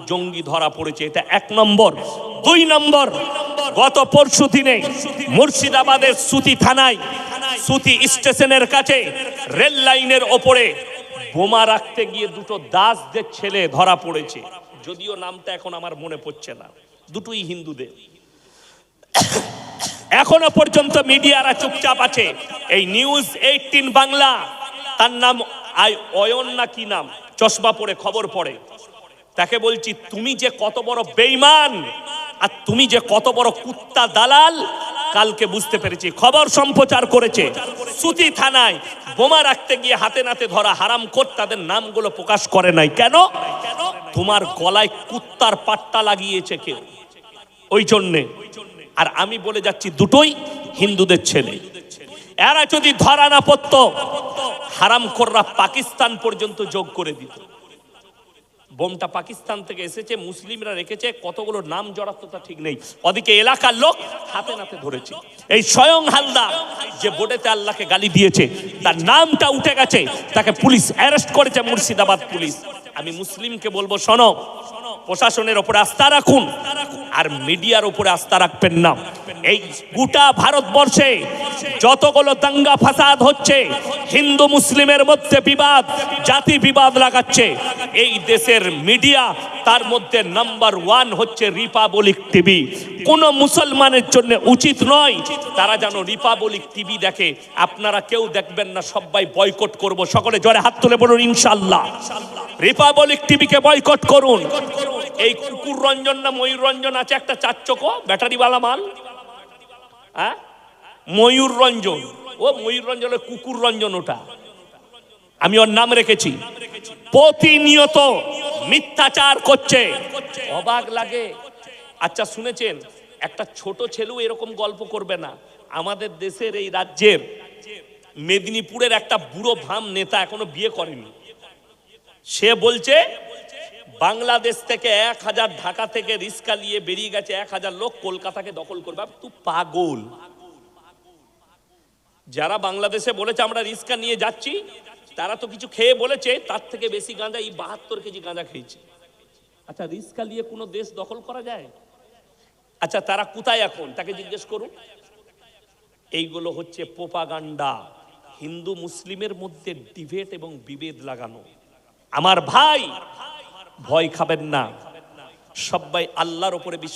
জঙ্গি ধরা পড়েছে, এটা 1 নম্বর। 2 নম্বর, গত পরশু দিনে মুর্শিদাবাদের সুতি থানায়, সুতি স্টেশনের কাছে রেল লাইনের ওপরে বোমা রাখতে গিয়ে দুটো দাসদের ছেলে ধরা পড়েছে। যদিও নামটা এখন আমার মনে পড়ছে না, দুটোই হিন্দুদের। এখনো পর্যন্ত মিডিয়ারা চুপচাপ আছে। এই নিউজ 18 বাংলা, তার নাম অয়ন না কি নাম, চশমা পরে খবর পড়ে, তাকে বলছি তুমি যে কত বড় বেঈমান আর তুমি যে কত বড় কুত্তা দালাল, কালকে বুঝতে পেরেছি। খবর সম্প্রচার করেছে সুতি থানায় বোমা রাখতে গিয়ে হাতে নাতে ধরা হারামখোর, তাদের নামগুলো প্রকাশ করে নাই। কেন? তোমার গলায় কুত্তার পাট্টা লাগিয়েছে কেউ, ওই জন্যে। আর আমি বলে যাচ্ছি দুটোই হিন্দুদের ছেলে। এরা যদি ধরা না পড়তো, হারামখোররা পাকিস্তান পর্যন্ত যোগ করে দিত। বোমটা পাকিস্তান থেকে এসেছে, মুসলিমরা রেখেছে, কতগুলো নাম জড়াতো তা ঠিক নেই। ওদিকে এলাকার লোক হাতে নাতে ধরেছে। এই স্বয়ং হালদার যে বোর্ডেতে আল্লাহকে গালি দিয়েছে, তার নামটা উঠে গেছে, তাকে পুলিশ অ্যারেস্ট করেছে, মুর্শিদাবাদ পুলিশ। আমি মুসলিমকে বলবো, শোনো, প্রশাসনের উপরে আস্থা রাখুন আর মিডিয়ার উপরে আস্থা রাখবেন না। এই গোটা ভারতবর্ষে যতগুলো দাঙ্গা ফাসাদ হচ্ছে, হিন্দু মুসলিমের মধ্যে বিবাদ, জাতি বিবাদ লাগাচ্ছে, এই দেশের মিডিয়া তার মধ্যে নাম্বার 1 হচ্ছে রিপাবলিক টিভি। কোন মুসলমানের জন্য উচিত নয় তারা যেন রিপাবলিক টিভি দেখে। আপনারা কেউ দেখবেন না, সবাই বয়কট করব। সকলে জোরে হাত তুলে বলুন ইনশাআল্লাহ। রিপাবলিক টিভিকে বয়কট করুন। এই কুকুর রঞ্জন না ময়ূর রঞ্জন আছে একটা 4 চকো ব্যাটারিওয়ালা মাল, হ্যাঁ, ময়ূর রঞ্জন, ও ময়ূর রঞ্জনের কুকুর রঞ্জন, ওটা আমি ওর নাম রেখেছি। প্রতিনিয়ত মিথ্যাচার করছে, অবাক লাগে। আচ্ছা শুনেছেন, একটা ছোট ছেলেও এরকম গল্প করবে না। আমাদের দেশের এই রাজ্যের মেদিনীপুরের একটা বুড়ো ভাম নেতা এখনো বিয়ে করেনি। সে বলছে বাংলাদেশ থেকে 1000 ঢাকা থেকে রিস্কা নিয়ে বেরিয়ে গেছে 1000 লোক কলকাতাকে দখল করবে। তুই পাগল। যারা বাংলাদেশে বলেছে আমরা রিস্কা নিয়ে যাচ্ছি, তারা তো কিছু খেয়ে বলেছে তার থেকে বেশি গাঁজা, এই 72 কেজি গাঁজা খেয়েছে। আচ্ছা রিস্কা নিয়ে কোনো দেশ দখল করা যায়? আচ্ছা তারা কোথায় এখন, তাকে জিজ্ঞেস করুন। এইগুলো হচ্ছে প্রোপাগান্ডা, হিন্দু মুসলিমের মধ্যে ডিবেট এবং বিভেদ লাগানো। আমার ভাই, ভয় খাবেন না, সবাই আল্লাহর উপরে বিশ্বাস